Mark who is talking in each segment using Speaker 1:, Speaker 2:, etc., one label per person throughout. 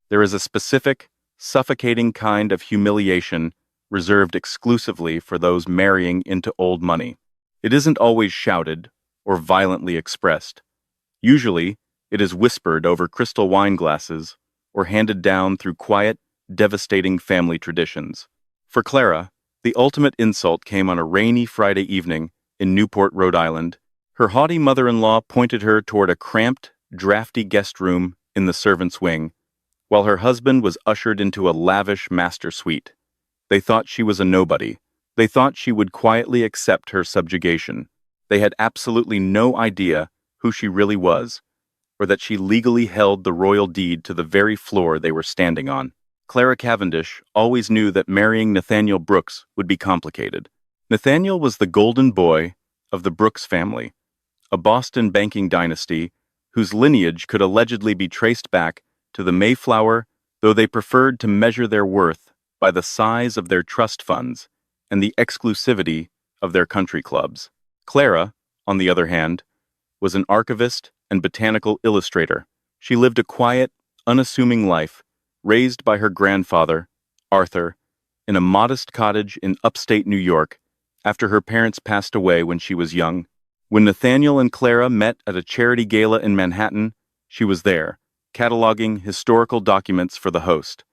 Speaker 1: There is a specific, suffocating kind of humiliation reserved exclusively for those marrying into old money. It isn't always shouted or violently expressed. Usually, it is whispered over crystal wine glasses or handed down through quiet, devastating family traditions. For Clara, the ultimate insult came on a rainy Friday evening in Newport, Rhode Island. Her haughty mother-in-law pointed her toward a cramped, drafty guest room in the servants' wing, while her husband was ushered into a lavish master suite. They thought she was a nobody. They thought she would quietly accept her subjugation. They had absolutely no idea who she really was, or that she legally held the royal deed to the very floor they were standing on. Clara Cavendish always knew that marrying Nathaniel Brooks would be complicated. Nathaniel was the golden boy of the Brooks family, a Boston banking dynasty whose lineage could allegedly be traced back to the Mayflower, though they preferred to measure their worth by the size of their trust funds and the exclusivity of their country clubs. Clara, on the other hand, was an archivist and botanical illustrator. She lived a quiet, unassuming life, raised by her grandfather, Arthur, in a modest cottage in upstate New York after her parents passed away when she was young. When Nathaniel and Clara met at a charity gala in Manhattan, she was there, cataloging historical documents for the host.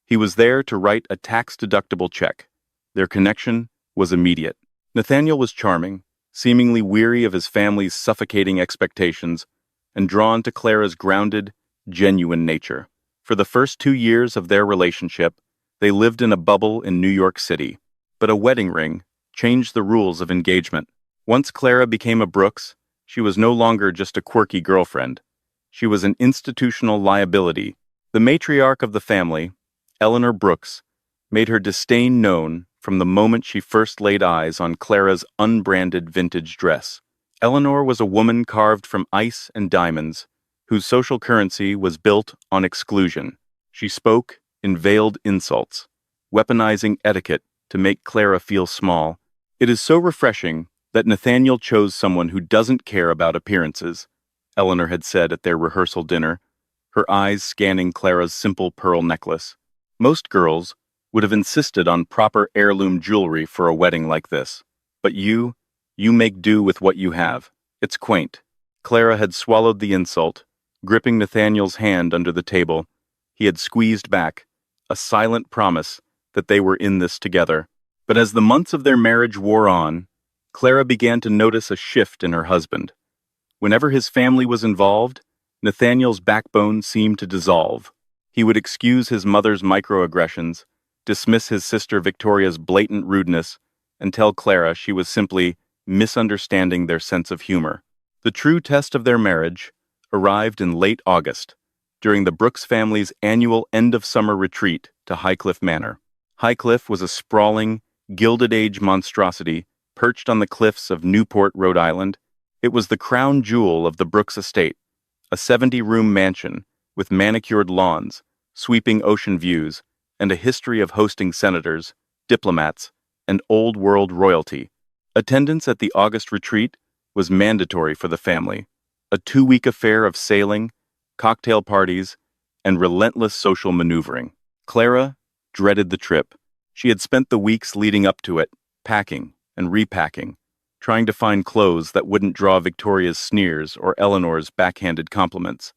Speaker 1: He was there to write a tax-deductible check. Their connection was immediate. Nathaniel was charming, seemingly weary of his family's suffocating expectations, and drawn to Clara's grounded, genuine nature. For the first 2 years of their relationship, they lived in a bubble in New York City. But a wedding ring changed the rules of engagement. Once Clara became a Brooks, she was no longer just a quirky girlfriend. She was an institutional liability. The matriarch of the family, Eleanor Brooks, made her disdain known from the moment she first laid eyes on Clara's unbranded vintage dress. Eleanor was a woman carved from ice and diamonds, whose social currency was built on exclusion. She spoke in veiled insults, weaponizing etiquette to make Clara feel small. It is so refreshing that Nathaniel chose someone who doesn't care about appearances, Eleanor had said at their rehearsal dinner, her eyes scanning Clara's simple pearl necklace. Most girls would have insisted on proper heirloom jewelry for a wedding like this. But you make do with what you have. It's quaint. Clara had swallowed the insult, gripping Nathaniel's hand under the table. He had squeezed back, a silent promise that they were in this together. But as the months of their marriage wore on, Clara began to notice a shift in her husband. Whenever his family was involved, Nathaniel's backbone seemed to dissolve. He would excuse his mother's microaggressions, dismiss his sister Victoria's blatant rudeness, and tell Clara she was simply misunderstanding their sense of humor. The true test of their marriage arrived in late August, during the Brooks family's annual end-of-summer retreat to Highcliffe Manor. Highcliffe was a sprawling, Gilded-Age monstrosity perched on the cliffs of Newport, Rhode Island. It was the crown jewel of the Brooks estate, a 70-room mansion with manicured lawns, sweeping ocean views, and a history of hosting senators, diplomats, and old-world royalty. Attendance at the August retreat was mandatory for the family, a 2-week affair of sailing, cocktail parties, and relentless social maneuvering. Clara dreaded the trip. She had spent the weeks leading up to it, packing and repacking, trying to find clothes that wouldn't draw Victoria's sneers or Eleanor's backhanded compliments.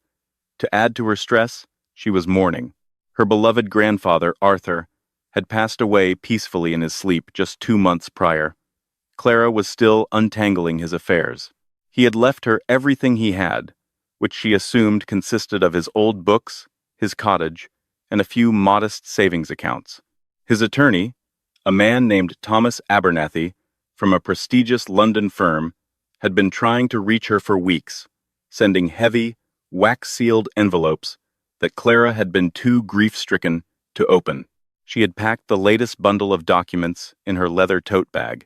Speaker 1: To add to her stress, she was mourning. Her beloved grandfather, Arthur, had passed away peacefully in his sleep just 2 months prior. Clara was still untangling his affairs. He had left her everything he had, which she assumed consisted of his old books, his cottage, and a few modest savings accounts. His attorney, a man named Thomas Abernathy, from a prestigious London firm, had been trying to reach her for weeks, sending heavy, wax-sealed envelopes that Clara had been too grief-stricken to open. She had packed the latest bundle of documents in her leather tote bag,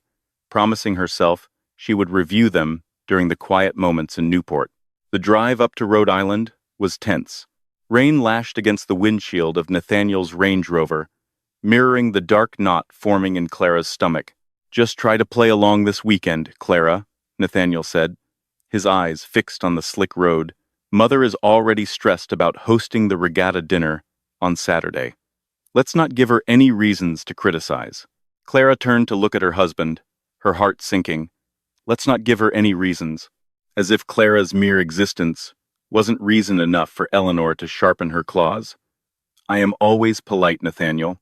Speaker 1: promising herself she would review them during the quiet moments in Newport. The drive up to Rhode Island was tense. Rain lashed against the windshield of Nathaniel's Range Rover, mirroring the dark knot forming in Clara's stomach. "Just try to play along this weekend, Clara," Nathaniel said, his eyes fixed on the slick road. "Mother is already stressed about hosting the regatta dinner on Saturday. Let's not give her any reasons to criticize. Clara turned to look at her husband, her heart sinking. Let's not give her any reasons. As if Clara's mere existence wasn't reason enough for Eleanor to sharpen her claws. I am always polite, Nathaniel.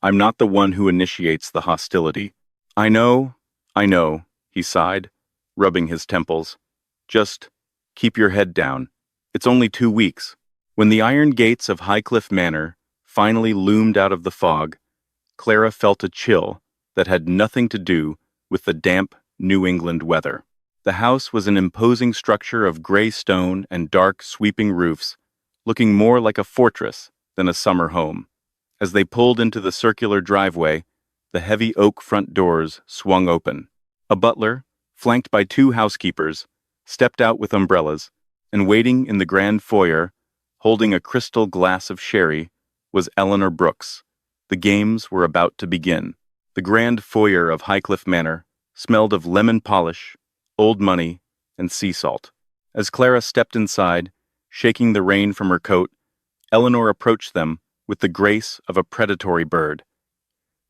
Speaker 1: I'm not the one who initiates the hostility. I know, I know, he sighed, rubbing his temples. Just keep your head down. It's only 2 weeks. When the iron gates of Highcliffe Manor finally loomed out of the fog, Clara felt a chill that had nothing to do with the damp New England weather. The house was an imposing structure of gray stone and dark, sweeping roofs, looking more like a fortress than a summer home. As they pulled into the circular driveway, the heavy oak front doors swung open. A butler, flanked by 2 housekeepers, stepped out with umbrellas, and waiting in the grand foyer, holding a crystal glass of sherry, was Eleanor Brooks. The games were about to begin. The grand foyer of Highcliffe Manor smelled of lemon polish, old money, and sea salt. As Clara stepped inside, shaking the rain from her coat, Eleanor approached them with the grace of a predatory bird.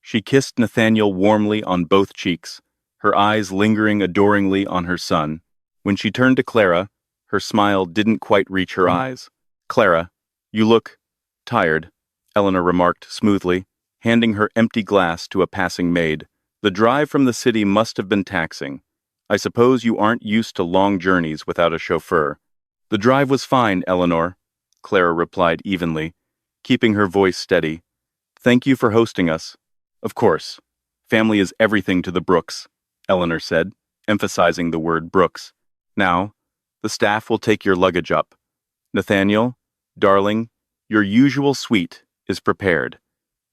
Speaker 1: She kissed Nathaniel warmly on both cheeks, her eyes lingering adoringly on her son. When she turned to Clara, her smile didn't quite reach her eyes. "Clara, you look tired," Eleanor remarked smoothly, handing her empty glass to a passing maid. "The drive from the city must have been taxing. I suppose you aren't used to long journeys without a chauffeur." "The drive was fine, Eleanor," Clara replied evenly, keeping her voice steady. "Thank you for hosting us." "Of course. Family is everything to the Brooks," Eleanor said, emphasizing the word Brooks. "Now, the staff will take your luggage up. Nathaniel, darling, your usual suite is prepared.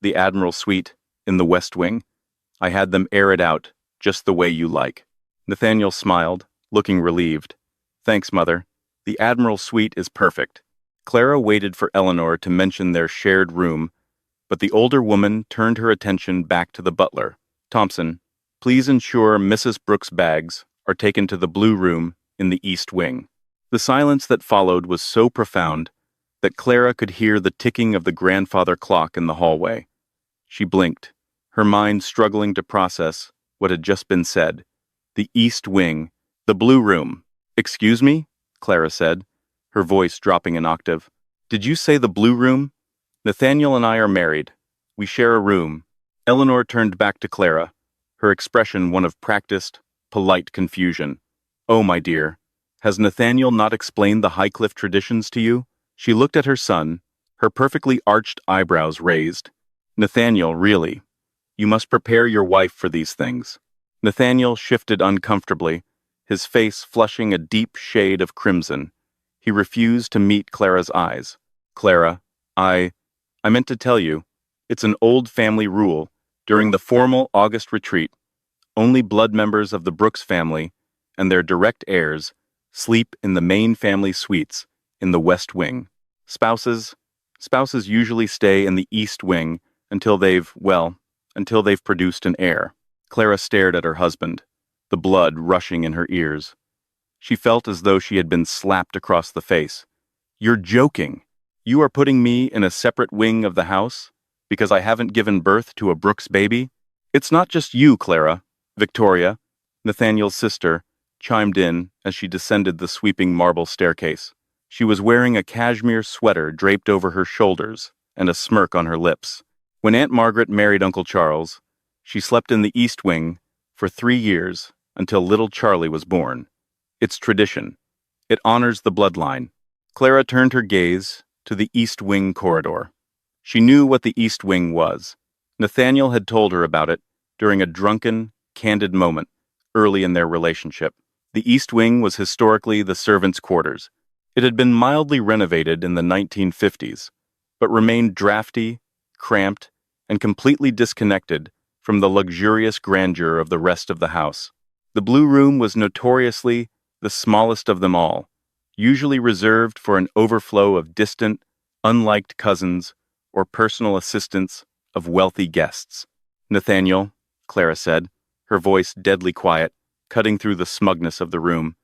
Speaker 1: The Admiral suite in the West Wing. I had them air it out just the way you like." Nathaniel smiled, looking relieved. "Thanks, Mother. The Admiral suite is perfect." Clara waited for Eleanor to mention their shared room, but the older woman turned her attention back to the butler. "Thompson, please ensure Mrs. Brooks' bags are taken to the blue room in the East Wing." The silence that followed was so profound that Clara could hear the ticking of the grandfather clock in the hallway. She blinked, her mind struggling to process what had just been said. The East Wing, the blue room. "Excuse me?" Clara said, her voice dropping an octave. "Did you say the blue room? Nathaniel and I are married. We share a room." Eleanor turned back to Clara, her expression one of practiced, polite confusion. "Oh, my dear, has Nathaniel not explained the Highcliffe traditions to you?" She looked at her son, her perfectly arched eyebrows raised. "Nathaniel, really, you must prepare your wife for these things." Nathaniel shifted uncomfortably, his face flushing a deep shade of crimson. He refused to meet Clara's eyes. "Clara, I meant to tell you, it's an old family rule. During the formal August retreat, only blood members of the Brooks family and their direct heirs sleep in the main family suites in the West Wing. Spouses usually stay in the East Wing until they've produced an heir." Clara stared at her husband, the blood rushing in her ears. She felt as though she had been slapped across the face. "You're joking. You are putting me in a separate wing of the house because I haven't given birth to a Brooks baby?" "It's not just you, Clara." Victoria, Nathaniel's sister, chimed in as she descended the sweeping marble staircase. She was wearing a cashmere sweater draped over her shoulders and a smirk on her lips. "When Aunt Margaret married Uncle Charles, she slept in the East Wing for 3 years until little Charlie was born. It's tradition. It honors the bloodline." Clara turned her gaze to the East Wing corridor. She knew what the East Wing was. Nathaniel had told her about it during a drunken, candid moment early in their relationship. The East Wing was historically the servants' quarters. It had been mildly renovated in the 1950s, but remained drafty, cramped, and completely disconnected from the luxurious grandeur of the rest of the house. The blue room was notoriously the smallest of them all, usually reserved for an overflow of distant, unliked cousins or personal assistants of wealthy guests. "Nathaniel," Clara said, her voice deadly quiet, cutting through the smugness of the room,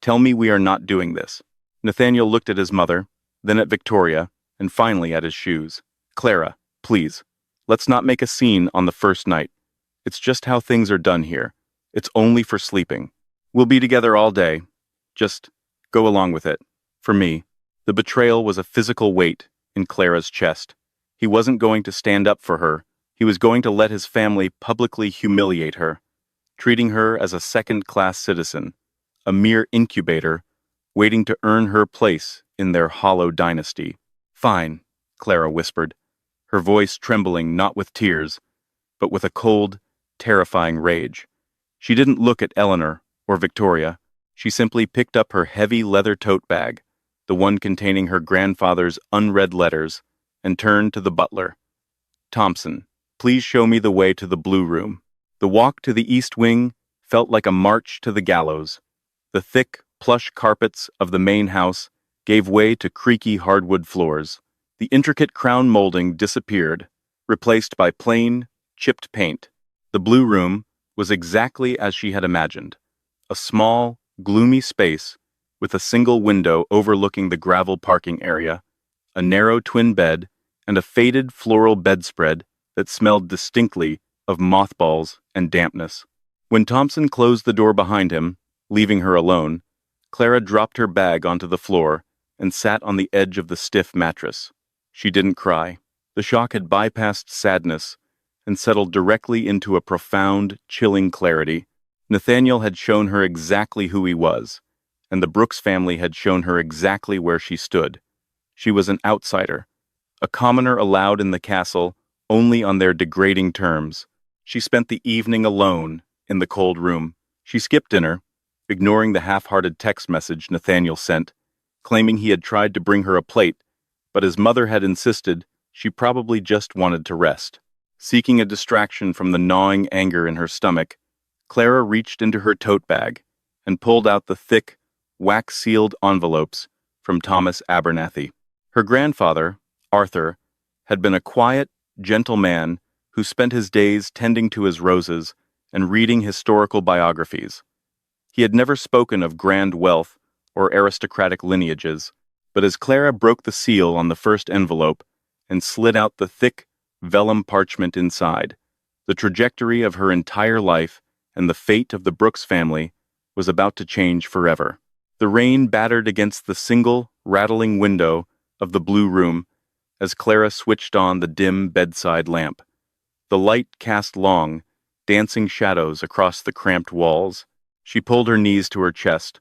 Speaker 1: "tell me we are not doing this." Nathaniel looked at his mother, then at Victoria, and finally at his shoes. Clara, please, let's not make a scene on the first night. It's just how things are done here. It's only for sleeping. We'll be together all day. Just go along with it. For me, the betrayal was a physical weight in Clara's chest. He wasn't going to stand up for her. He was going to let his family publicly humiliate her, treating her as a second-class citizen, a mere incubator, waiting to earn her place in their hollow dynasty. Fine, Clara whispered, her voice trembling not with tears, but with a cold, terrifying rage. She didn't look at Eleanor or Victoria. She simply picked up her heavy leather tote bag, the one containing her grandfather's unread letters, and turned to the butler. Thompson, please show me the way to the blue room. The walk to the east wing felt like a march to the gallows. The thick, plush carpets of the main house gave way to creaky hardwood floors. The intricate crown molding disappeared, replaced by plain, chipped paint. The blue room was exactly as she had imagined, a small, gloomy space with a single window overlooking the gravel parking area, a narrow twin bed, and a faded floral bedspread that smelled distinctly of mothballs and dampness. When Thompson closed the door behind him, leaving her alone, Clara dropped her bag onto the floor and sat on the edge of the stiff mattress. She didn't cry. The shock had bypassed sadness and settled directly into a profound, chilling clarity. Nathaniel had shown her exactly who he was, and the Brooks family had shown her exactly where she stood. She was an outsider, a commoner allowed in the castle only on their degrading terms. She spent the evening alone in the cold room. She skipped dinner, ignoring the half-hearted text message Nathaniel sent, claiming he had tried to bring her a plate, but his mother had insisted she probably just wanted to rest. Seeking a distraction from the gnawing anger in her stomach, Clara reached into her tote bag and pulled out the thick, wax-sealed envelopes from Thomas Abernathy. Her grandfather, Arthur, had been a quiet, gentle man who spent his days tending to his roses and reading historical biographies. He had never spoken of grand wealth or aristocratic lineages, but as Clara broke the seal on the first envelope and slid out the thick, vellum parchment inside, the trajectory of her entire life and the fate of the Brooks family was about to change forever. The rain battered against the single, rattling window of the blue room as Clara switched on the dim bedside lamp. The light cast long, dancing shadows across the cramped walls. She pulled her knees to her chest,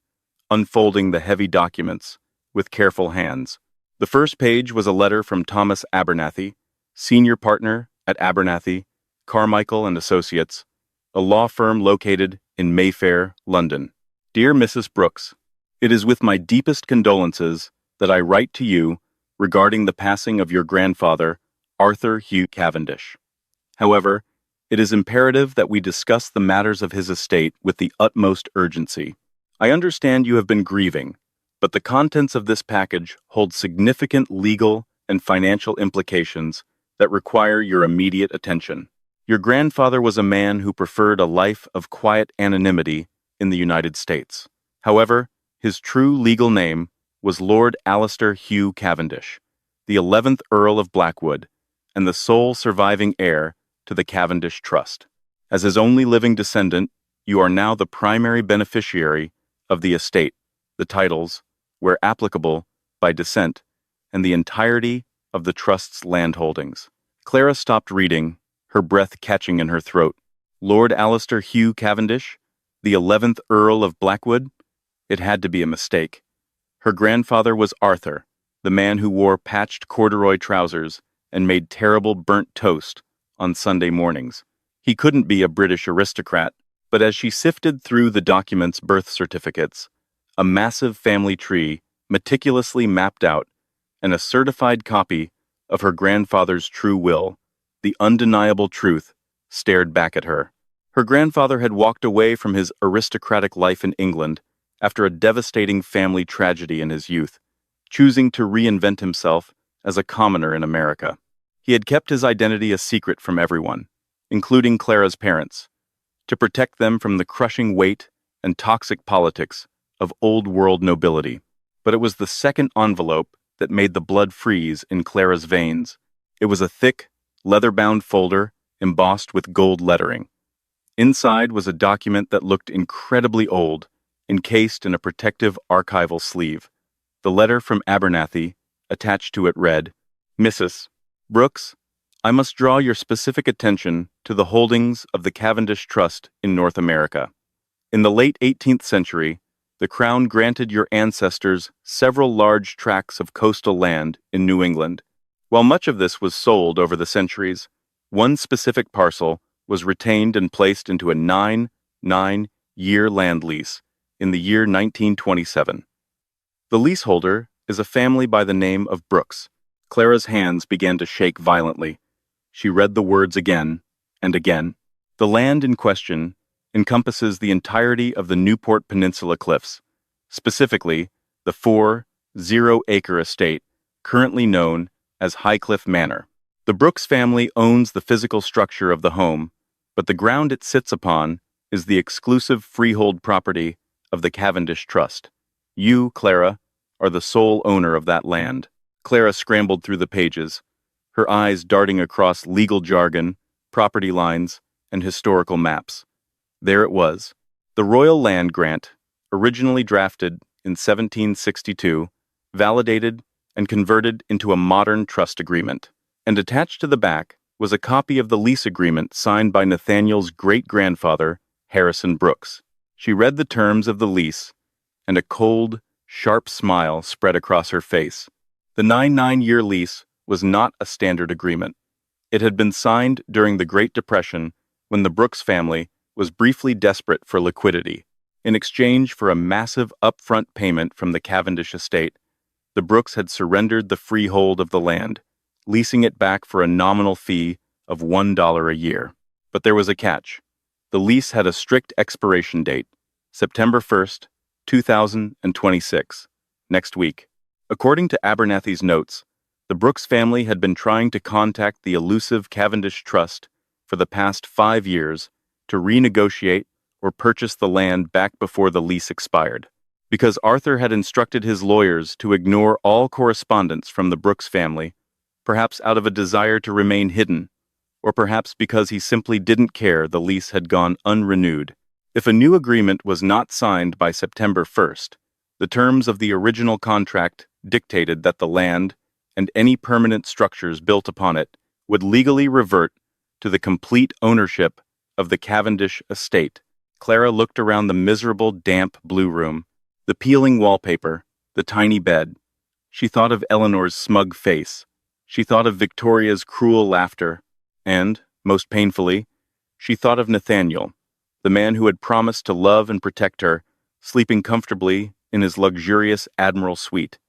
Speaker 1: unfolding the heavy documents with careful hands. The first page was a letter from Thomas Abernathy, senior partner at Abernathy, Carmichael and Associates, a law firm located in Mayfair, London. Dear Mrs. Brooks, it is with my deepest condolences that I write to you regarding the passing of your grandfather, Arthur Hugh Cavendish. However, it is imperative that we discuss the matters of his estate with the utmost urgency. I understand you have been grieving, but the contents of this package hold significant legal and financial implications that require your immediate attention. Your grandfather was a man who preferred a life of quiet anonymity in the United States. However, his true legal name was Lord Alistair Hugh Cavendish, the 11th Earl of Blackwood, and the sole surviving heir to the Cavendish Trust. As his only living descendant, you are now the primary beneficiary of the estate, the titles, where applicable, by descent, and the entirety of the Trust's land holdings. Clara stopped reading, her breath catching in her throat. Lord Alistair Hugh Cavendish, the 11th Earl of Blackwood? It had to be a mistake. Her grandfather was Arthur, the man who wore patched corduroy trousers and made terrible burnt toast on Sunday mornings. He couldn't be a British aristocrat, but as she sifted through the document's birth certificates, a massive family tree meticulously mapped out, and a certified copy of her grandfather's true will, the undeniable truth, stared back at her. Her grandfather had walked away from his aristocratic life in England after a devastating family tragedy in his youth, choosing to reinvent himself as a commoner in America. He had kept his identity a secret from everyone, including Clara's parents, to protect them from the crushing weight and toxic politics of old-world nobility. But it was the second envelope that made the blood freeze in Clara's veins. It was a thick, leather-bound folder embossed with gold lettering. Inside was a document that looked incredibly old, encased in a protective archival sleeve. The letter from Abernathy, attached to it, read, Mrs. Brooks, I must draw your specific attention to the holdings of the Cavendish Trust in North America. In the late 18th century, the Crown granted your ancestors several large tracts of coastal land in New England. While much of this was sold over the centuries, one specific parcel was retained and placed into a 9-year land lease in the year 1927. The leaseholder is a family by the name of Brooks. Clara's hands began to shake violently. She read the words again and again. The land in question encompasses the entirety of the Newport Peninsula Cliffs, specifically the 4-acre estate currently known as Highcliffe Manor. The Brooks family owns the physical structure of the home, but the ground it sits upon is the exclusive freehold property of the Cavendish Trust. You, Clara, are the sole owner of that land. Clara scrambled through the pages, her eyes darting across legal jargon, property lines, and historical maps. There it was, the Royal Land Grant, originally drafted in 1762, validated and converted into a modern trust agreement. And attached to the back was a copy of the lease agreement signed by Nathaniel's great-grandfather, Harrison Brooks. She read the terms of the lease, and a cold, sharp smile spread across her face. The 9-year lease was not a standard agreement. It had been signed during the Great Depression when the Brooks family was briefly desperate for liquidity. In exchange for a massive upfront payment from the Cavendish estate, the Brooks had surrendered the freehold of the land, leasing it back for a nominal fee of $1 a year. But there was a catch. The lease had a strict expiration date, September 1st, 2026, next week. According to Abernathy's notes, the Brooks family had been trying to contact the elusive Cavendish Trust for the past 5 years to renegotiate or purchase the land back before the lease expired. Because Arthur had instructed his lawyers to ignore all correspondence from the Brooks family, perhaps out of a desire to remain hidden, or perhaps because he simply didn't care the lease had gone unrenewed. If a new agreement was not signed by September 1st, the terms of the original contract dictated that the land and any permanent structures built upon it would legally revert to the complete ownership of the Cavendish estate. Clara looked around the miserable, damp blue room, the peeling wallpaper, the tiny bed. She thought of Eleanor's smug face. She thought of Victoria's cruel laughter. And, most painfully, she thought of Nathaniel, the man who had promised to love and protect her, sleeping comfortably in his luxurious Admiral suite,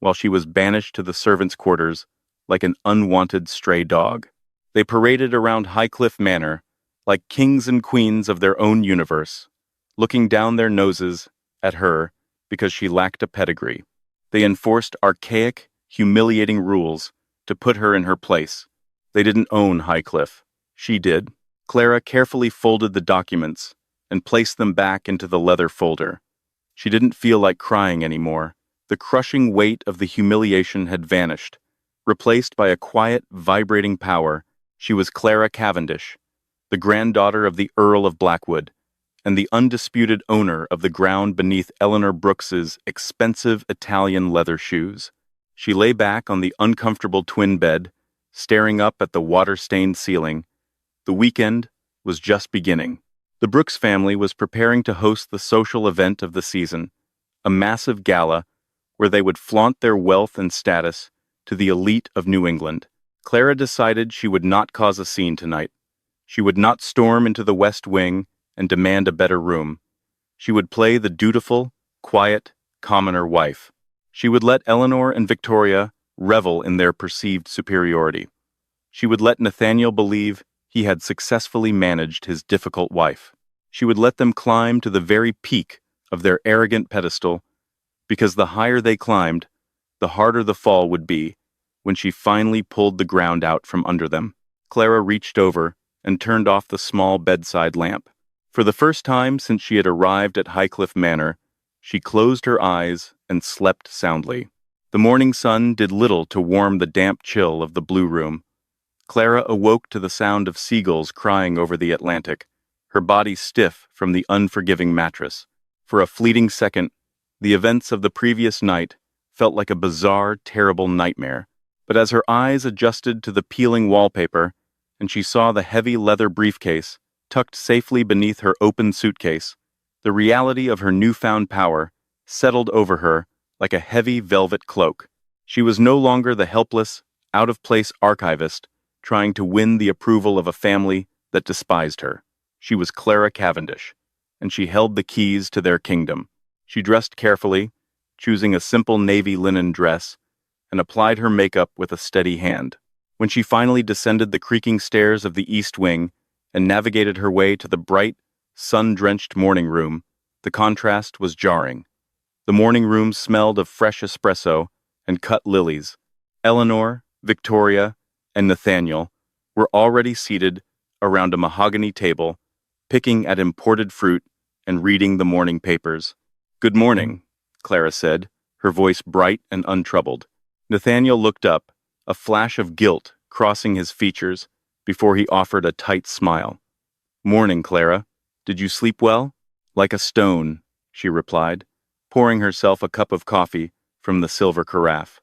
Speaker 1: while she was banished to the servants' quarters like an unwanted stray dog. They paraded around Highcliffe Manor like kings and queens of their own universe, looking down their noses at her because she lacked a pedigree. They enforced archaic, humiliating rules to put her in her place. They didn't own Highcliffe. She did. Clara carefully folded the documents and placed them back into the leather folder. She didn't feel like crying anymore. The crushing weight of the humiliation had vanished, replaced by a quiet, vibrating power. She was Clara Cavendish, the granddaughter of the Earl of Blackwood, and the undisputed owner of the ground beneath Eleanor Brooks's expensive Italian leather shoes. She lay back on the uncomfortable twin bed, staring up at the water-stained ceiling. The weekend was just beginning. The Brooks family was preparing to host the social event of the season, a massive gala where they would flaunt their wealth and status to the elite of New England. Clara decided she would not cause a scene tonight. She would not storm into the West Wing and demand a better room. She would play the dutiful, quiet, commoner wife. She would let Eleanor and Victoria revel in their perceived superiority. She would let Nathaniel believe he had successfully managed his difficult wife. She would let them climb to the very peak of their arrogant pedestal, because the higher they climbed, the harder the fall would be when she finally pulled the ground out from under them. Clara reached over and turned off the small bedside lamp. For the first time since she had arrived at Highcliffe Manor, she closed her eyes and slept soundly. The morning sun did little to warm the damp chill of the blue room, Clara awoke to the sound of seagulls crying over the Atlantic, her body stiff from the unforgiving mattress. For a fleeting second, the events of the previous night felt like a bizarre, terrible nightmare. But as her eyes adjusted to the peeling wallpaper, and she saw the heavy leather briefcase tucked safely beneath her open suitcase, the reality of her newfound power settled over her like a heavy velvet cloak. She was no longer the helpless, out-of-place archivist trying to win the approval of a family that despised her. She was Clara Cavendish, and she held the keys to their kingdom. She dressed carefully, choosing a simple navy linen dress, and applied her makeup with a steady hand. When she finally descended the creaking stairs of the East Wing and navigated her way to the bright, sun-drenched morning room, the contrast was jarring. The morning room smelled of fresh espresso and cut lilies. Eleanor, Victoria, and Nathaniel were already seated around a mahogany table, picking at imported fruit and reading the morning papers. "Good morning," Clara said, her voice bright and untroubled. Nathaniel looked up, a flash of guilt crossing his features before he offered a tight smile. "Morning, Clara. Did you sleep well?" "Like a stone," she replied, pouring herself a cup of coffee from the silver carafe.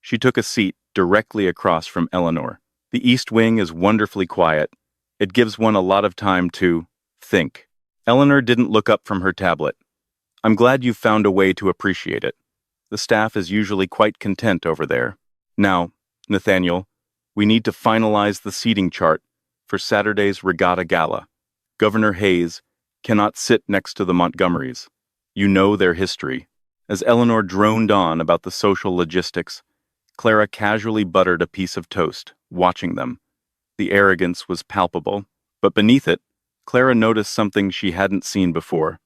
Speaker 1: She took a seat directly across from Eleanor. The East Wing is wonderfully quiet. It gives one a lot of time to think. Eleanor didn't look up from her tablet. "I'm glad you've found a way to appreciate it. The staff is usually quite content over there. Now, Nathaniel, we need to finalize the seating chart for Saturday's regatta gala. Governor Hayes cannot sit next to the Montgomerys. You know their history." As Eleanor droned on about the social logistics, Clara casually buttered a piece of toast, watching them. The arrogance was palpable, but beneath it, Clara noticed something she hadn't seen before.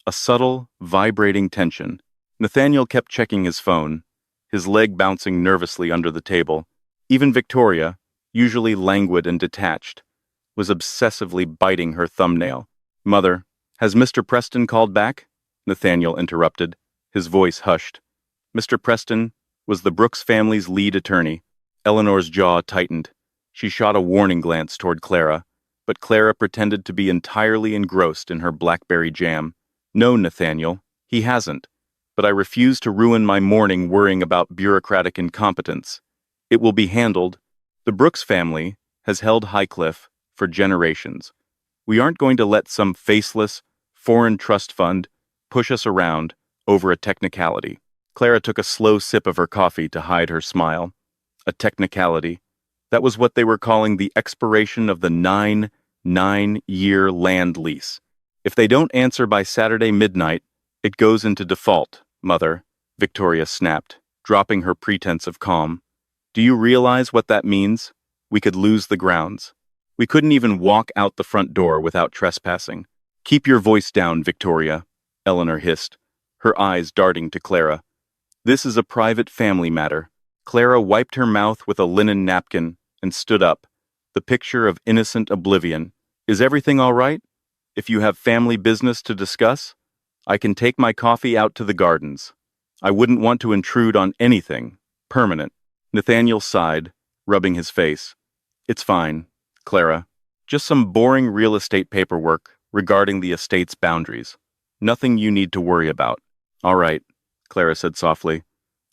Speaker 1: A subtle, vibrating tension. Nathaniel kept checking his phone, his leg bouncing nervously under the table. Even Victoria, usually languid and detached, was obsessively biting her thumbnail. "Mother, has Mr. Preston called back?" Nathaniel interrupted, his voice hushed. Mr. Preston was the Brooks family's lead attorney. Eleanor's jaw tightened. She shot a warning glance toward Clara, but Clara pretended to be entirely engrossed in her blackberry jam. "No, Nathaniel, he hasn't. But I refuse to ruin my morning worrying about bureaucratic incompetence. It will be handled. The Brooks family has held Highcliffe for generations. We aren't going to let some faceless, foreign trust fund push us around over a technicality." Clara took a slow sip of her coffee to hide her smile. A technicality. That was what they were calling the expiration of the 9-year land lease. "If they don't answer by Saturday midnight, it goes into default, Mother," Victoria snapped, dropping her pretense of calm. "Do you realize what that means? We could lose the grounds. We couldn't even walk out the front door without trespassing." "Keep your voice down, Victoria," Eleanor hissed, her eyes darting to Clara. "This is a private family matter." Clara wiped her mouth with a linen napkin and stood up, the picture of innocent oblivion. "Is everything all right? If you have family business to discuss, I can take my coffee out to the gardens. I wouldn't want to intrude on anything permanent." Nathaniel sighed, rubbing his face. "It's fine, Clara. Just some boring real estate paperwork regarding the estate's boundaries. Nothing you need to worry about." "All right," Clara said softly.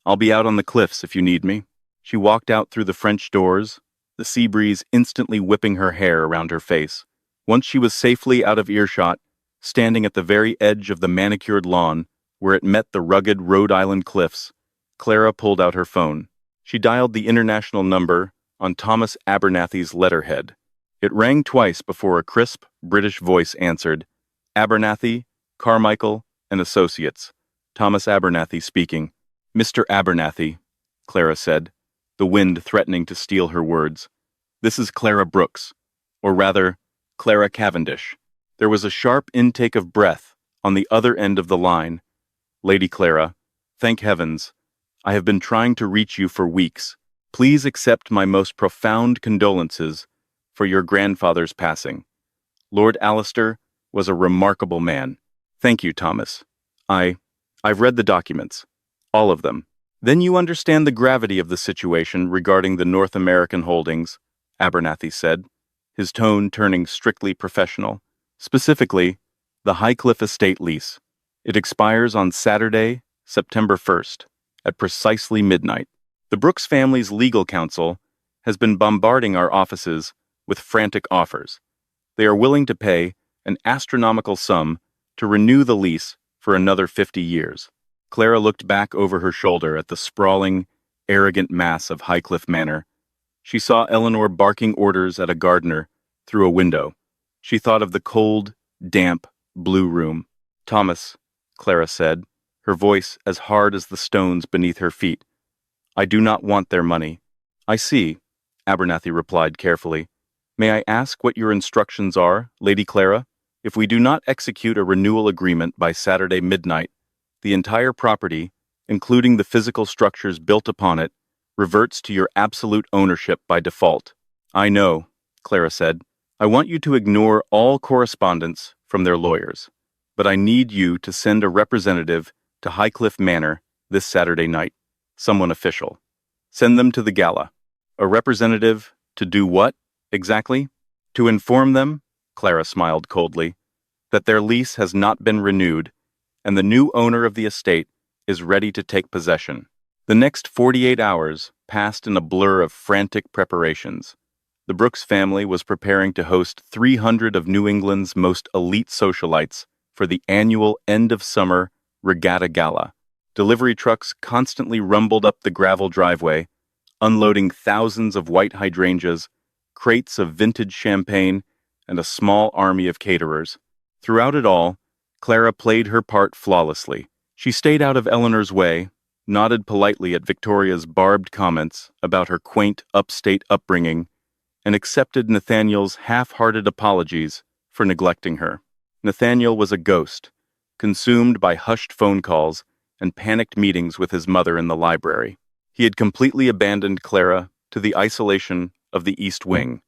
Speaker 1: "I'll be out on the cliffs if you need me." She walked out through the French doors, the sea breeze instantly whipping her hair around her face. Once she was safely out of earshot, standing at the very edge of the manicured lawn where it met the rugged Rhode Island cliffs, Clara pulled out her phone. She dialed the international number on Thomas Abernathy's letterhead. It rang twice before a crisp, British voice answered. "Abernathy, Carmichael, and Associates. Thomas Abernathy speaking." "Mr. Abernathy," Clara said, the wind threatening to steal her words. "This is Clara Brooks, or rather, Clara Cavendish." There was a sharp intake of breath on the other end of the line. "Lady Clara, thank heavens. I have been trying to reach you for weeks. Please accept my most profound condolences for your grandfather's passing. Lord Alistair was a remarkable man. Thank you, Thomas. I've read the documents. All of them. Then you understand the gravity of the situation regarding the North American holdings," Abernathy said, his tone turning strictly professional. Specifically, the Highcliffe estate lease. It expires on Saturday, September 1st, at precisely midnight. The Brooks family's legal counsel has been bombarding our offices with frantic offers. They are willing to pay an astronomical sum to renew the lease for another 50 years. Clara looked back over her shoulder at the sprawling, arrogant mass of Highcliffe Manor. She saw Eleanor barking orders at a gardener through a window. She thought of the cold, damp, blue room. "Thomas," Clara said, her voice as hard as the stones beneath her feet, "I do not want their money." "I see," Abernathy replied carefully. "May I ask what your instructions are, Lady Clara? If we do not execute a renewal agreement by Saturday midnight, the entire property, including the physical structures built upon it, reverts to your absolute ownership by default." "I know," Clara said. "I want you to ignore all correspondence from their lawyers, but I need you to send a representative to Highcliffe Manor this Saturday night, someone official. Send them to the gala." "A representative to do what, exactly?" "To inform them," Clara smiled coldly, "that their lease has not been renewed, and the new owner of the estate is ready to take possession." The next 48 hours passed in a blur of frantic preparations. The Brooks family was preparing to host 300 of New England's most elite socialites for the annual end-of-summer regatta gala. Delivery trucks constantly rumbled up the gravel driveway, unloading thousands of white hydrangeas, crates of vintage champagne, and a small army of caterers. Throughout it all, Clara played her part flawlessly. She stayed out of Eleanor's way, nodded politely at Victoria's barbed comments about her quaint upstate upbringing, and accepted Nathaniel's half-hearted apologies for neglecting her. Nathaniel was a ghost, consumed by hushed phone calls and panicked meetings with his mother in the library. He had completely abandoned Clara to the isolation of the East Wing,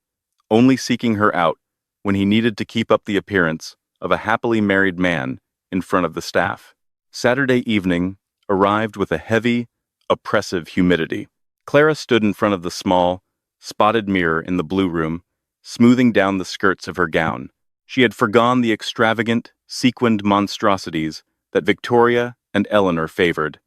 Speaker 1: only seeking her out when he needed to keep up the appearance of a happily married man in front of the staff. Saturday evening arrived with a heavy, oppressive humidity. Clara stood in front of the small, spotted mirror in the blue room, smoothing down the skirts of her gown. She had forgone the extravagant, sequined monstrosities that Victoria and Eleanor favored.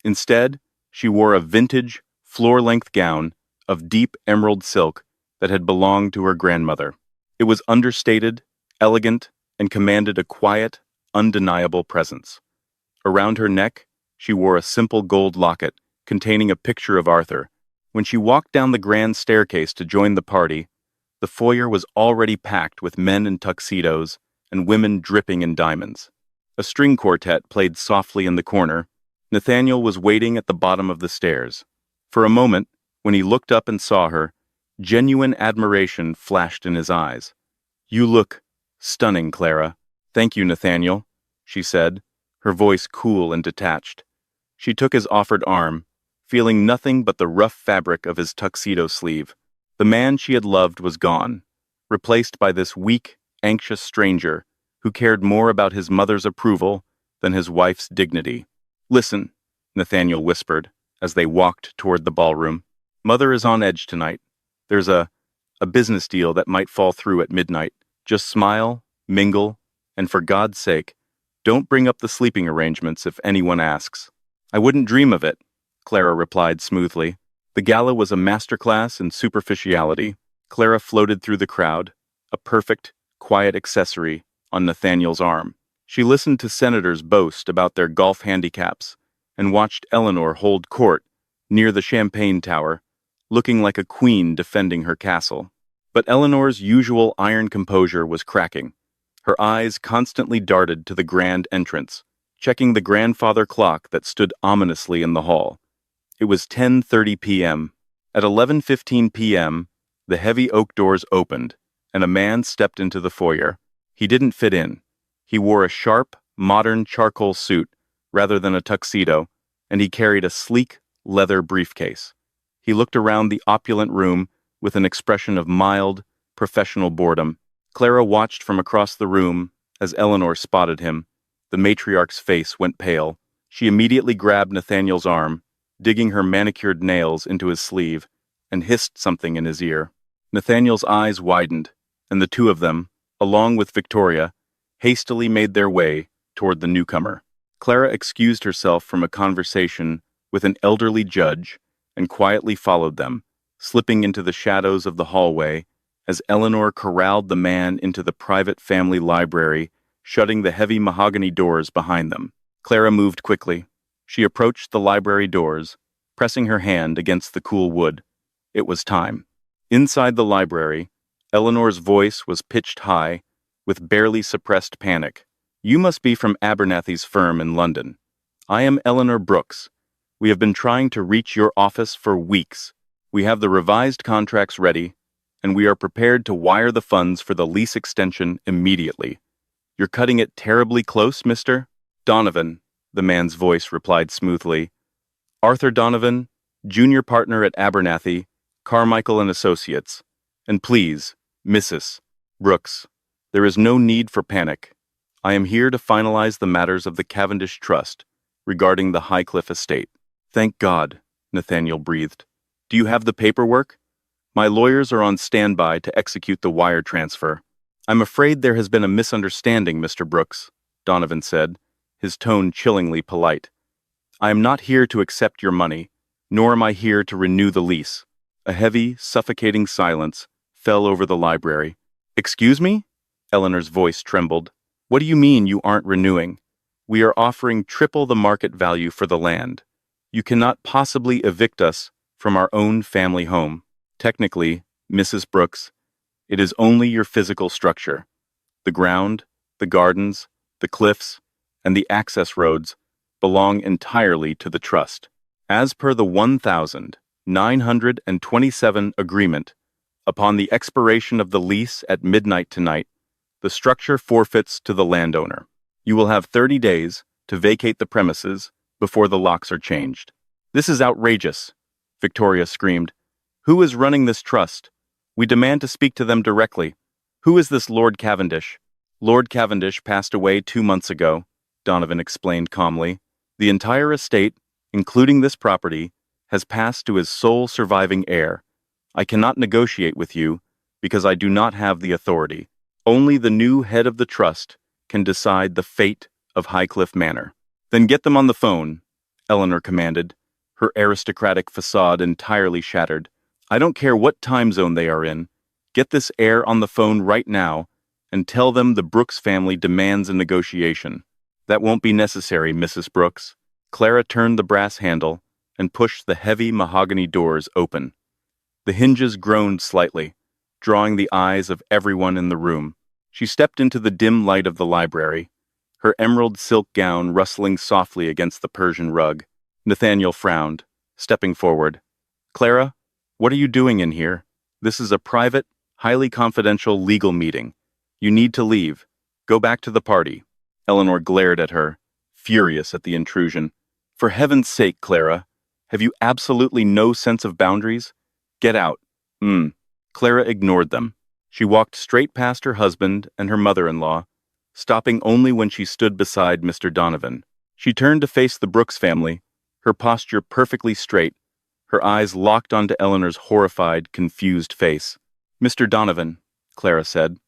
Speaker 1: Instead, she wore a vintage, floor-length gown of deep emerald silk that had belonged to her grandmother. It was understated, elegant, and commanded a quiet, undeniable presence. Around her neck, she wore a simple gold locket containing a picture of Arthur. When she walked down the grand staircase to join the party, the foyer was already packed with men in tuxedos and women dripping in diamonds. A string quartet played softly in the corner. Nathaniel was waiting at the bottom of the stairs. For a moment, when he looked up and saw her, genuine admiration flashed in his eyes. "You look stunning, Clara." "Thank you, Nathaniel," she said, her voice cool and detached. She took his offered arm, feeling nothing but the rough fabric of his tuxedo sleeve. The man she had loved was gone, replaced by this weak, anxious stranger who cared more about his mother's approval than his wife's dignity. "Listen," Nathaniel whispered as they walked toward the ballroom. "Mother is on edge tonight. There's a business deal that might fall through at midnight. Just smile, mingle, and for God's sake, don't bring up the sleeping arrangements if anyone asks." "I wouldn't dream of it," Clara replied smoothly. The gala was a masterclass in superficiality. Clara floated through the crowd, a perfect, quiet accessory on Nathaniel's arm. She listened to senators boast about their golf handicaps and watched Eleanor hold court near the champagne tower, looking like a queen defending her castle. But Eleanor's usual iron composure was cracking. Her eyes constantly darted to the grand entrance, checking the grandfather clock that stood ominously in the hall. It was 10:30 p.m. At 11:15 p.m., the heavy oak doors opened, and a man stepped into the foyer. He didn't fit in. He wore a sharp, modern charcoal suit rather than a tuxedo, and he carried a sleek, leather briefcase. He looked around the opulent room with an expression of mild, professional boredom. Clara watched from across the room as Eleanor spotted him. The matriarch's face went pale. She immediately grabbed Nathaniel's arm, digging her manicured nails into his sleeve, and hissed something in his ear. Nathaniel's eyes widened, and the two of them, along with Victoria, hastily made their way toward the newcomer. Clara excused herself from a conversation with an elderly judge and quietly followed them, slipping into the shadows of the hallway as Eleanor corralled the man into the private family library, shutting the heavy mahogany doors behind them. Clara moved quickly. She approached the library doors, pressing her hand against the cool wood. It was time. Inside the library, Eleanor's voice was pitched high, with barely suppressed panic. "You must be from Abernathy's firm in London. I am Eleanor Brooks. We have been trying to reach your office for weeks. We have the revised contracts ready, and we are prepared to wire the funds for the lease extension immediately. You're cutting it terribly close, Mr. Donovan," the man's voice replied smoothly. "Arthur Donovan, junior partner at Abernathy, Carmichael and Associates. And please, Mrs. Brooks, there is no need for panic. I am here to finalize the matters of the Cavendish Trust regarding the Highcliffe estate." "Thank God," Nathaniel breathed. "Do you have the paperwork? My lawyers are on standby to execute the wire transfer." "I'm afraid there has been a misunderstanding, Mr. Brooks," Donovan said, his tone chillingly polite. "I am not here to accept your money, nor am I here to renew the lease." A heavy, suffocating silence fell over the library. "Excuse me?" Eleanor's voice trembled. "What do you mean you aren't renewing? We are offering triple the market value for the land. You cannot possibly evict us from our own family home. Technically, Mrs. Brooks, it is only your physical structure. The ground, the gardens, the cliffs, and the access roads belong entirely to the trust. As per the 1927 agreement, upon the expiration of the lease at midnight tonight, the structure forfeits to the landowner. You will have 30 days to vacate the premises before the locks are changed." "This is outrageous," Victoria screamed. "Who is running this trust? We demand to speak to them directly. Who is this Lord Cavendish?" "Lord Cavendish passed away 2 months ago," Donovan explained calmly. "The entire estate, including this property, has passed to his sole surviving heir. I cannot negotiate with you because I do not have the authority. Only the new head of the trust can decide the fate of Highcliffe Manor." "Then get them on the phone," Eleanor commanded, her aristocratic facade entirely shattered. "I don't care what time zone they are in. Get this heir on the phone right now and tell them the Brooks family demands a negotiation." "That won't be necessary, Mrs. Brooks." Clara turned the brass handle and pushed the heavy mahogany doors open. The hinges groaned slightly, drawing the eyes of everyone in the room. She stepped into the dim light of the library, her emerald silk gown rustling softly against the Persian rug. Nathaniel frowned, stepping forward. "Clara, what are you doing in here? This is a private, highly confidential legal meeting. You need to leave. Go back to the party." Eleanor glared at her, furious at the intrusion. "For heaven's sake, Clara, have you absolutely no sense of boundaries? Get out." Clara ignored them. She walked straight past her husband and her mother-in-law, stopping only when she stood beside Mr. Donovan. She turned to face the Brooks family, her posture perfectly straight, her eyes locked onto Eleanor's horrified, confused face. "Mr. Donovan," Clara said,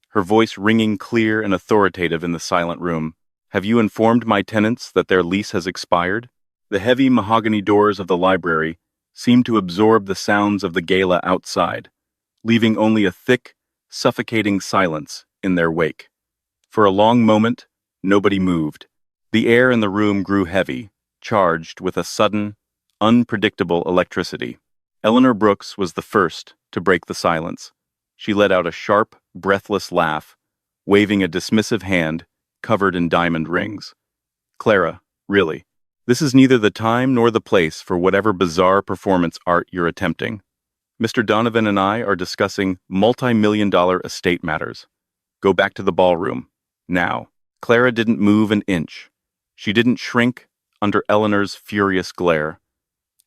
Speaker 1: her voice ringing clear and authoritative in the silent room, "have you informed my tenants that their lease has expired?" The heavy mahogany doors of the library seemed to absorb the sounds of the gala outside, leaving only a thick, suffocating silence in their wake. For a long moment, nobody moved. The air in the room grew heavy, charged with a sudden, unpredictable electricity. Eleanor Brooks was the first to break the silence. She let out a sharp, breathless laugh, waving a dismissive hand covered in diamond rings. "Clara, really, this is neither the time nor the place for whatever bizarre performance art you're attempting. Mr. Donovan and I are discussing multi-million-dollar estate matters. Go back to the ballroom, now." Clara didn't move an inch. She didn't shrink under Eleanor's furious glare.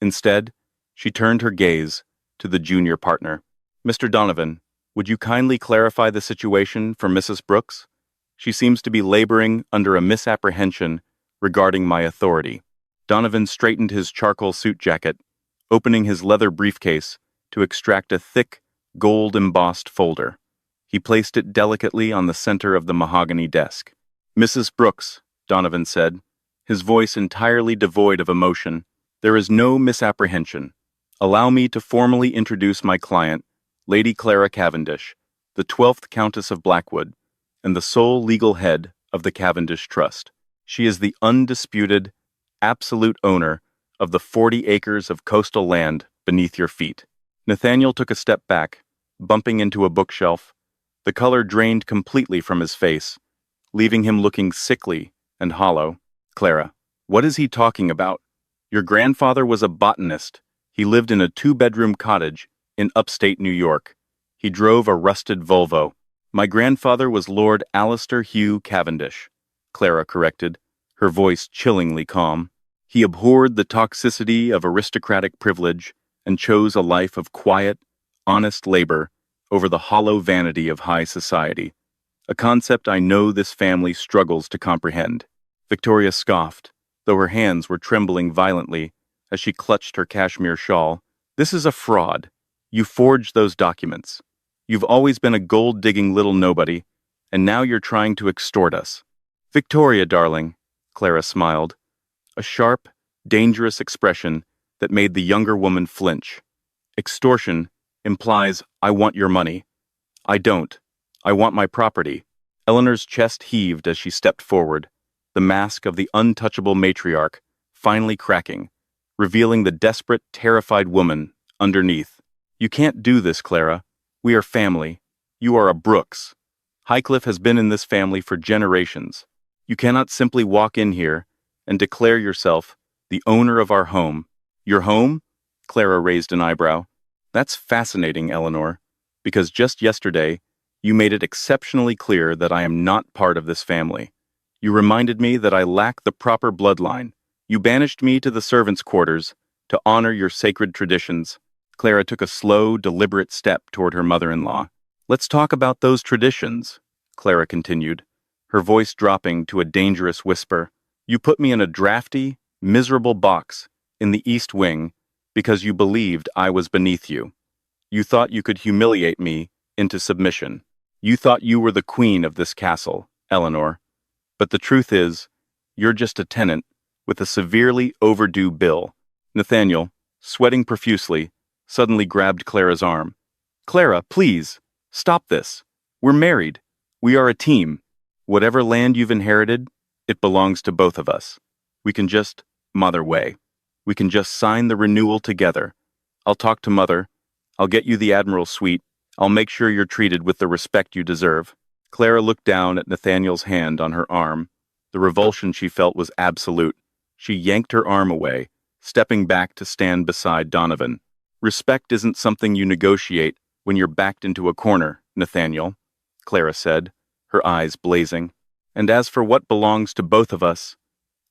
Speaker 1: Instead, she turned her gaze to the junior partner. "Mr. Donovan, would you kindly clarify the situation for Mrs. Brooks? She seems to be laboring under a misapprehension regarding my authority." Donovan straightened his charcoal suit jacket, opening his leather briefcase to extract a thick, gold-embossed folder. He placed it delicately on the center of the mahogany desk. "Mrs. Brooks," Donovan said, his voice entirely devoid of emotion, "there is no misapprehension. Allow me to formally introduce my client, Lady Clara Cavendish, the 12th Countess of Blackwood, and the sole legal head of the Cavendish Trust. She is the undisputed, absolute owner of the 40 acres of coastal land beneath your feet." Nathaniel took a step back, bumping into a bookshelf. The color drained completely from his face, leaving him looking sickly and hollow. "Clara, what is he talking about? Your grandfather was a botanist. He lived in a 2-bedroom cottage in upstate New York. He drove a rusted Volvo." "My grandfather was Lord Alistair Hugh Cavendish," Clara corrected, her voice chillingly calm. "He abhorred the toxicity of aristocratic privilege and chose a life of quiet, honest labor over the hollow vanity of high society, a concept I know this family struggles to comprehend." Victoria scoffed, though her hands were trembling violently as she clutched her cashmere shawl. "This is a fraud. You forged those documents. You've always been a gold-digging little nobody, and now you're trying to extort us." "Victoria, darling," Clara smiled, a sharp, dangerous expression that made the younger woman flinch. "Extortion implies I want your money. I don't. I want my property." Eleanor's chest heaved as she stepped forward, the mask of the untouchable matriarch finally cracking, revealing the desperate, terrified woman underneath. "You can't do this, Clara. We are family. You are a Brooks. Highcliffe has been in this family for generations. You cannot simply walk in here and declare yourself the owner of our home." "Your home?" Clara raised an eyebrow. "That's fascinating, Eleanor, because just yesterday, you made it exceptionally clear that I am not part of this family. You reminded me that I lack the proper bloodline. You banished me to the servants' quarters to honor your sacred traditions." Clara took a slow, deliberate step toward her mother-in-law. "Let's talk about those traditions," Clara continued, her voice dropping to a dangerous whisper. "You put me in a drafty, miserable box in the East Wing because you believed I was beneath you. You thought you could humiliate me into submission. You thought you were the queen of this castle, Eleanor. But the truth is, you're just a tenant with a severely overdue bill." Nathaniel, sweating profusely, suddenly grabbed Clara's arm. "Clara, please, stop this. We're married. We are a team. Whatever land you've inherited, it belongs to both of us. We can just, Mother way. We can just sign the renewal together. I'll talk to Mother. I'll get you the Admiral's suite. I'll make sure you're treated with the respect you deserve." Clara looked down at Nathaniel's hand on her arm. The revulsion she felt was absolute. She yanked her arm away, stepping back to stand beside Donovan. "Respect isn't something you negotiate when you're backed into a corner, Nathaniel," Clara said, her eyes blazing. "And as for what belongs to both of us,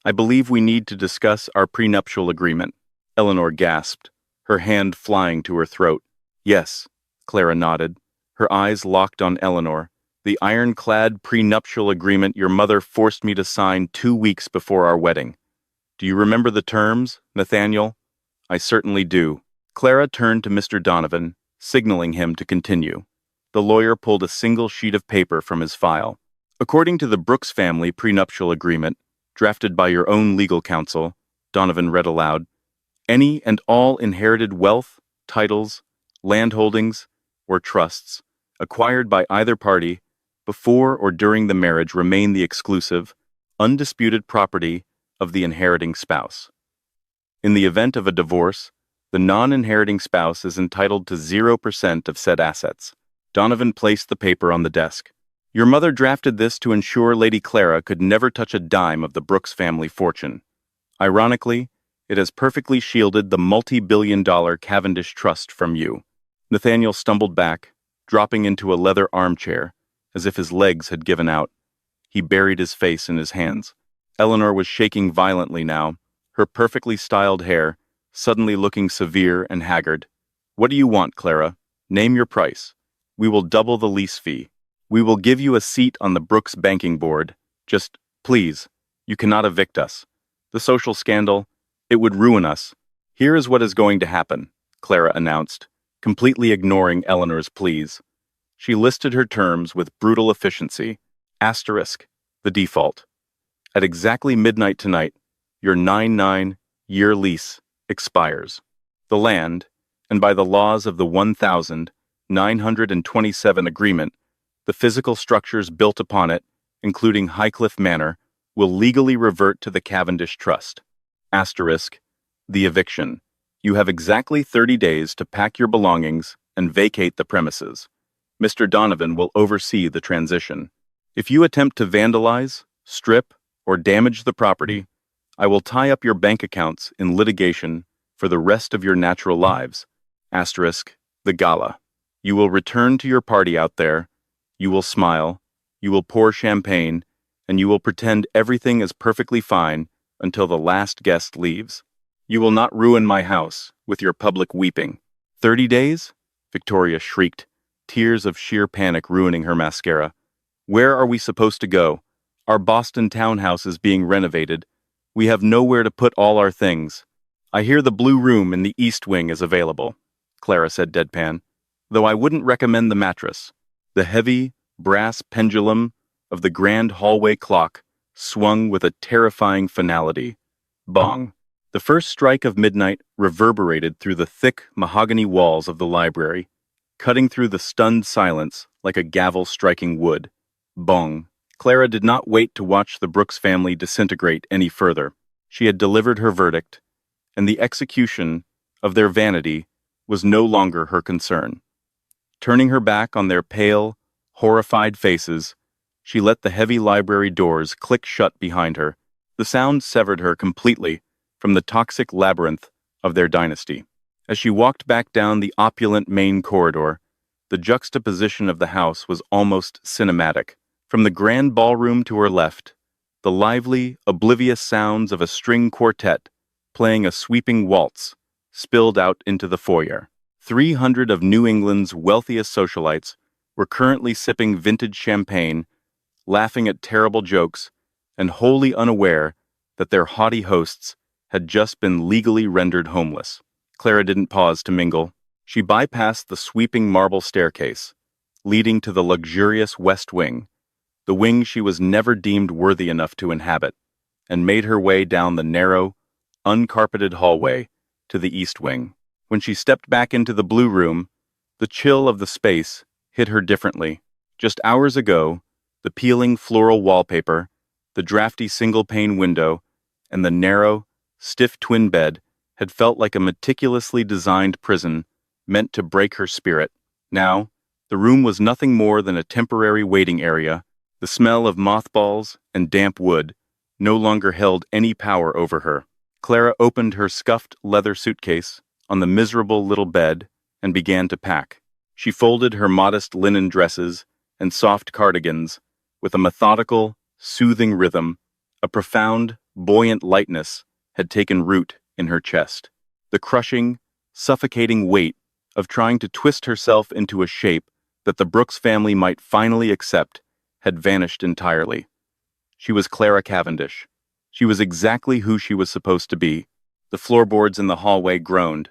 Speaker 1: I believe we need to discuss our prenuptial agreement." Eleanor gasped, her hand flying to her throat. "Yes," Clara nodded, her eyes locked on Eleanor. "The ironclad prenuptial agreement your mother forced me to sign 2 weeks before our wedding. Do you remember the terms, Nathaniel?" "I certainly do." Clara turned to Mr. Donovan, signaling him to continue. The lawyer pulled a single sheet of paper from his file. "According to the Brooks family prenuptial agreement, drafted by your own legal counsel," Donovan read aloud, "any and all inherited wealth, titles, landholdings, or trusts acquired by either party before or during the marriage remain the exclusive, undisputed property of the inheriting spouse. In the event of a divorce, the non-inheriting spouse is entitled to 0% of said assets." Donovan placed the paper on the desk. "Your mother drafted this to ensure Lady Clara could never touch a dime of the Brooks family fortune. Ironically, it has perfectly shielded the multi-billion-dollar Cavendish Trust from you." Nathaniel stumbled back, dropping into a leather armchair, as if his legs had given out. He buried his face in his hands. Eleanor was shaking violently now, her perfectly styled hair suddenly looking severe and haggard. "What do you want, Clara? Name your price. We will double the lease fee. We will give you a seat on the Brooks banking board. Just, please, you cannot evict us. The social scandal, it would ruin us." "Here is what is going to happen," Clara announced, completely ignoring Eleanor's pleas. She listed her terms with brutal efficiency. Asterisk, the default. At exactly midnight tonight, your 9-year lease expires. The land, and by the laws of the 1927 agreement, the physical structures built upon it, including Highcliffe Manor, will legally revert to the Cavendish Trust. Asterisk, the eviction. You have exactly 30 days to pack your belongings and vacate the premises. Mr. Donovan will oversee the transition. If you attempt to vandalize, strip, or damage the property, I will tie up your bank accounts in litigation for the rest of your natural lives. Asterisk, the gala. You will return to your party out there, you will smile, you will pour champagne, and you will pretend everything is perfectly fine until the last guest leaves. You will not ruin my house with your public weeping. 30 days? Victoria shrieked, tears of sheer panic ruining her mascara. Where are we supposed to go? Our Boston townhouse is being renovated. We have nowhere to put all our things. I hear the blue room in the East Wing is available, Clara said deadpan, though I wouldn't recommend the mattress. The heavy, brass pendulum of the grand hallway clock swung with a terrifying finality. Bong. The first strike of midnight reverberated through the thick mahogany walls of the library, cutting through the stunned silence like a gavel striking wood. Bong. Clara did not wait to watch the Brooks family disintegrate any further. She had delivered her verdict, and the execution of their vanity was no longer her concern. Turning her back on their pale, horrified faces, she let the heavy library doors click shut behind her. The sound severed her completely from the toxic labyrinth of their dynasty. As she walked back down the opulent main corridor, the juxtaposition of the house was almost cinematic. From the grand ballroom to her left, the lively, oblivious sounds of a string quartet playing a sweeping waltz spilled out into the foyer. 300 of New England's wealthiest socialites were currently sipping vintage champagne, laughing at terrible jokes, and wholly unaware that their haughty hosts had just been legally rendered homeless. Clara didn't pause to mingle. She bypassed the sweeping marble staircase, leading to the luxurious West Wing, the wing she was never deemed worthy enough to inhabit, and made her way down the narrow, uncarpeted hallway to the East Wing. When she stepped back into the blue room, the chill of the space hit her differently. Just hours ago, the peeling floral wallpaper, the drafty single-pane window, and the narrow, stiff twin bed had felt like a meticulously designed prison meant to break her spirit. Now, the room was nothing more than a temporary waiting area. The smell of mothballs and damp wood no longer held any power over her. Clara opened her scuffed leather suitcase on the miserable little bed and began to pack. She folded her modest linen dresses and soft cardigans with a methodical, soothing rhythm. A profound, buoyant lightness had taken root in her chest. The crushing, suffocating weight of trying to twist herself into a shape that the Brooks family might finally accept had vanished entirely. She was Clara Cavendish. She was exactly who she was supposed to be. The floorboards in the hallway groaned.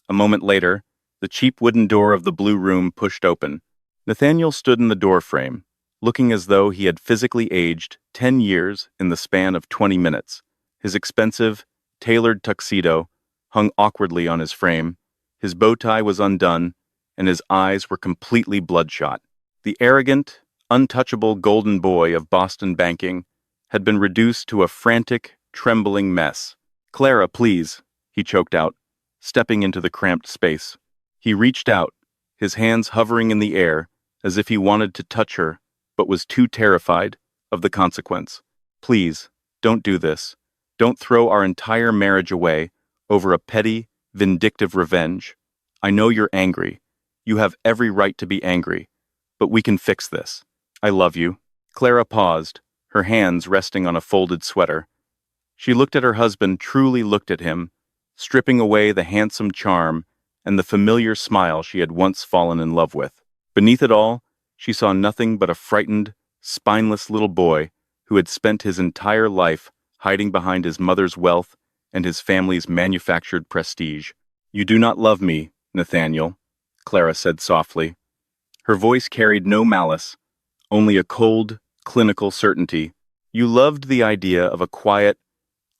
Speaker 1: A moment later, the cheap wooden door of the blue room pushed open. Nathaniel stood in the doorframe, looking as though he had physically aged 10 years in the span of 20 minutes. His expensive, tailored tuxedo hung awkwardly on his frame, his bow tie was undone, and his eyes were completely bloodshot. The arrogant, untouchable golden boy of Boston banking had been reduced to a frantic, trembling mess. "Clara, please," he choked out, stepping into the cramped space. He reached out, his hands hovering in the air as if he wanted to touch her, but was too terrified of the consequence. "Please, don't do this. Don't throw our entire marriage away over a petty, vindictive revenge. I know you're angry. You have every right to be angry, but we can fix this. I love you." Clara paused, her hands resting on a folded sweater. She looked at her husband, truly looked at him, stripping away the handsome charm and the familiar smile she had once fallen in love with. Beneath it all, she saw nothing but a frightened, spineless little boy who had spent his entire life hiding behind his mother's wealth and his family's manufactured prestige. "You do not love me, Nathaniel," Clara said softly. Her voice carried no malice, only a cold, clinical certainty. You loved the idea of a quiet,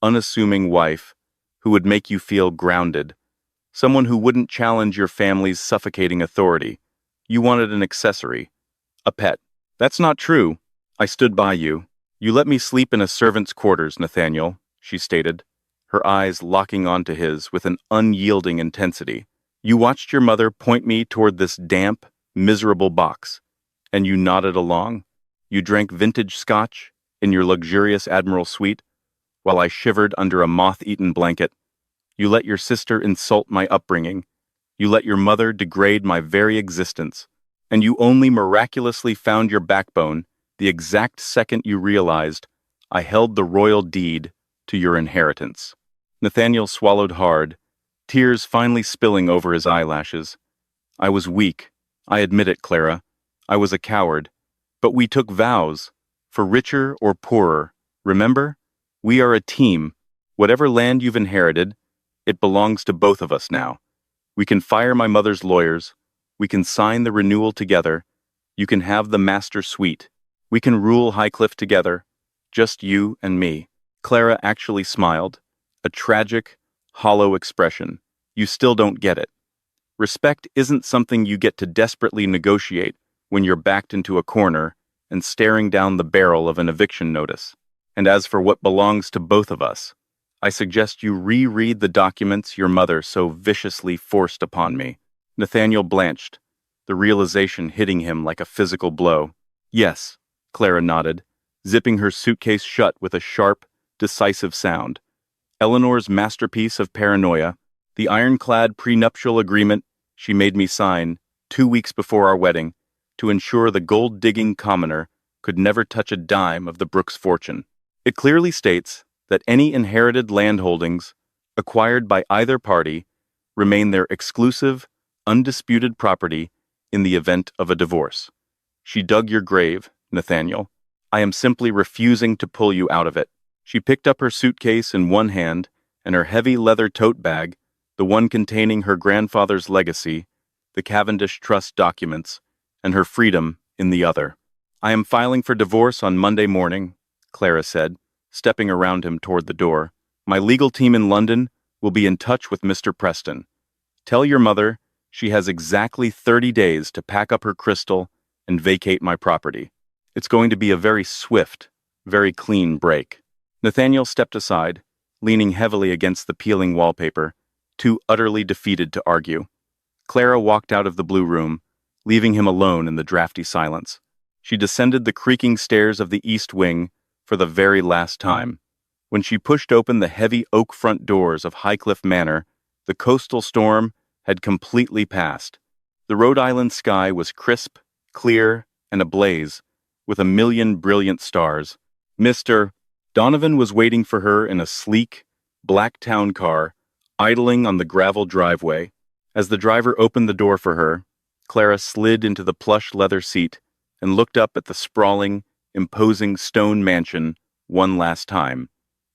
Speaker 1: unassuming wife who would make you feel grounded, someone who wouldn't challenge your family's suffocating authority. You wanted an accessory, a pet. That's not true. I stood by you. You let me sleep in a servant's quarters, Nathaniel, she stated, her eyes locking onto his with an unyielding intensity. You watched your mother point me toward this damp, miserable box, and you nodded along. You drank vintage scotch in your luxurious Admiral suite, while I shivered under a moth-eaten blanket. You let your sister insult my upbringing. You let your mother degrade my very existence. And you only miraculously found your backbone the exact second you realized I held the royal deed to your inheritance. Nathaniel swallowed hard, tears finally spilling over his eyelashes. I was weak. I admit it, Clara. I was a coward. But we took vows, for richer or poorer. Remember? We are a team. Whatever land you've inherited, it belongs to both of us now. We can fire my mother's lawyers. We can sign the renewal together. You can have the master suite. We can rule Highcliffe together. Just you and me. Clara actually smiled. A tragic, hollow expression. You still don't get it. Respect isn't something you get to desperately negotiate when you're backed into a corner and staring down the barrel of an eviction notice. And as for what belongs to both of us, I suggest you reread the documents your mother so viciously forced upon me. Nathaniel blanched, the realization hitting him like a physical blow. Yes, Clara nodded, zipping her suitcase shut with a sharp, decisive sound. Eleanor's masterpiece of paranoia, the ironclad prenuptial agreement she made me sign 2 weeks before our wedding to ensure the gold-digging commoner could never touch a dime of the Brooks fortune. It clearly states that any inherited landholdings acquired by either party remain their exclusive, undisputed property in the event of a divorce. She dug your grave, Nathaniel. I am simply refusing to pull you out of it. She picked up her suitcase in one hand and her heavy leather tote bag, the one containing her grandfather's legacy, the Cavendish Trust documents, and her freedom in the other. I am filing for divorce on Monday morning, Clara said, stepping around him toward the door. My legal team in London will be in touch with Mr. Preston. Tell your mother she has exactly 30 days to pack up her crystal and vacate my property. It's going to be a very swift, very clean break. Nathaniel stepped aside, leaning heavily against the peeling wallpaper, too utterly defeated to argue. Clara walked out of the blue room, leaving him alone in the drafty silence. She descended the creaking stairs of the east wing for the very last time. When she pushed open the heavy oak front doors of Highcliffe Manor, the coastal storm had completely passed. The Rhode Island sky was crisp, clear, and ablaze, with a million brilliant stars. Mr. Donovan was waiting for her in a sleek, black town car, idling on the gravel driveway. As the driver opened the door for her, Clara slid into the plush leather seat and looked up at the sprawling, imposing stone mansion one last time.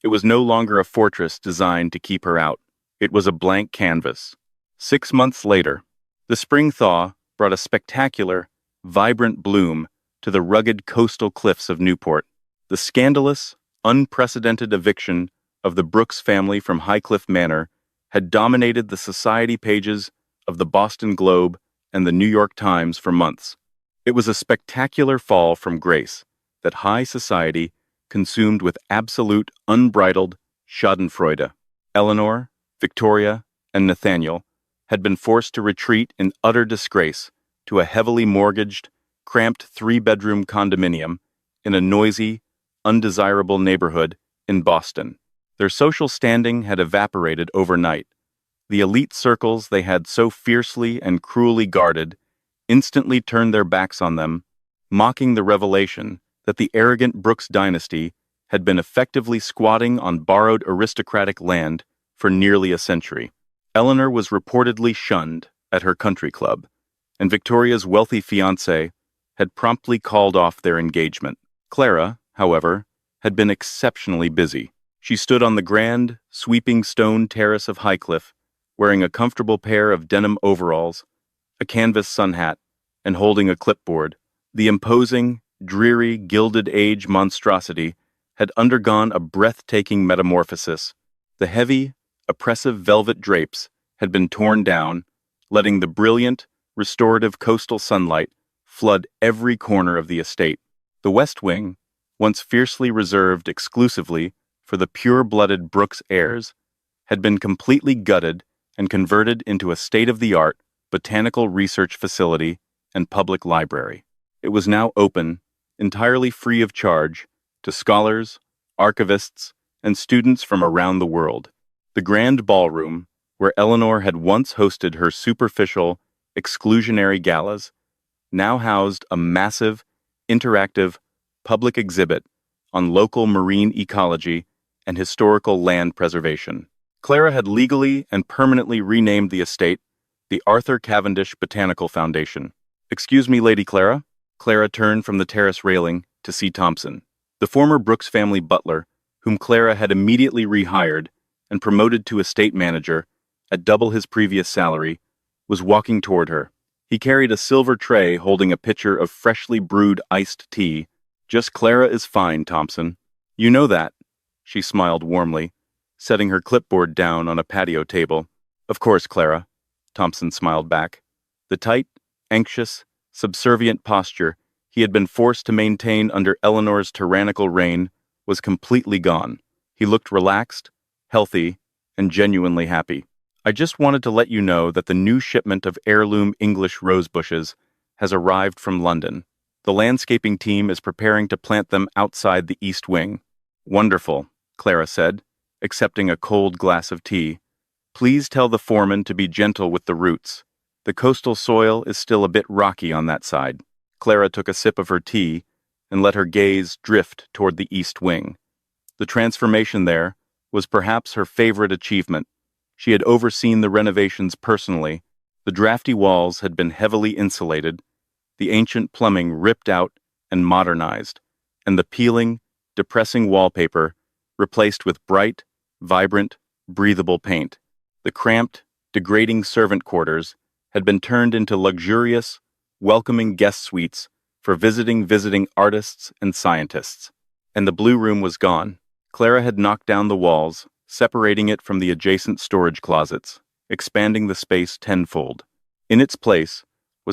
Speaker 1: It was no longer a fortress designed to keep her out. It was a blank canvas. 6 months later, the spring thaw brought a spectacular, vibrant bloom to the rugged coastal cliffs of Newport. The scandalous, unprecedented eviction of the Brooks family from Highcliffe Manor had dominated the society pages of the Boston Globe and the New York Times for months. It was a spectacular fall from grace that high society consumed with absolute, unbridled schadenfreude. Eleanor, Victoria, and Nathaniel had been forced to retreat in utter disgrace to a heavily mortgaged, cramped 3-bedroom condominium in a noisy, undesirable neighborhood in Boston. Their social standing had evaporated overnight. The elite circles they had so fiercely and cruelly guarded instantly turned their backs on them, mocking the revelation that the arrogant Brooks dynasty had been effectively squatting on borrowed aristocratic land for nearly a century. Eleanor was reportedly shunned at her country club, and Victoria's wealthy fiancé had promptly called off their engagement. Clara, however, had been exceptionally busy. She stood on the grand, sweeping stone terrace of Highcliffe, wearing a comfortable pair of denim overalls, a canvas sun hat, and holding a clipboard. The imposing, dreary Gilded Age monstrosity had undergone a breathtaking metamorphosis. The heavy, oppressive velvet drapes had been torn down, letting the brilliant, restorative coastal sunlight flood every corner of the estate. The West Wing, once fiercely reserved exclusively for the pure-blooded Brooks heirs, had been completely gutted and converted into a state-of-the-art botanical research facility and public library. It was now open, entirely free of charge, to scholars, archivists, and students from around the world. The grand ballroom, where Eleanor had once hosted her superficial, exclusionary galas, now housed a massive, interactive, public exhibit on local marine ecology and historical land preservation. Clara had legally and permanently renamed the estate the Arthur Cavendish Botanical Foundation. "Excuse me, Lady Clara." Clara turned from the terrace railing to see Thompson. The former Brooks family butler, whom Clara had immediately rehired and promoted to estate manager at double his previous salary, was walking toward her. He carried a silver tray holding a pitcher of freshly brewed iced tea. "Just Clara is fine, Thompson. You know that." She smiled warmly, setting her clipboard down on a patio table. "Of course, Clara," Thompson smiled back. The tight, anxious, subservient posture he had been forced to maintain under Eleanor's tyrannical reign was completely gone. He looked relaxed, healthy, and genuinely happy. "I just wanted to let you know that the new shipment of heirloom English rose bushes has arrived from London. The landscaping team is preparing to plant them outside the East Wing." "Wonderful," Clara said, accepting a cold glass of tea. "Please tell the foreman to be gentle with the roots. The coastal soil is still a bit rocky on that side." Clara took a sip of her tea and let her gaze drift toward the East Wing. The transformation there was perhaps her favorite achievement. She had overseen the renovations personally. The drafty walls had been heavily insulated, the ancient plumbing ripped out and modernized, and the peeling, depressing wallpaper replaced with bright, vibrant, breathable paint. The cramped, degrading servant quarters had been turned into luxurious, welcoming guest suites for visiting artists and scientists. And the blue room was gone. Clara had knocked down the walls, separating it from the adjacent storage closets, expanding the space tenfold. In its place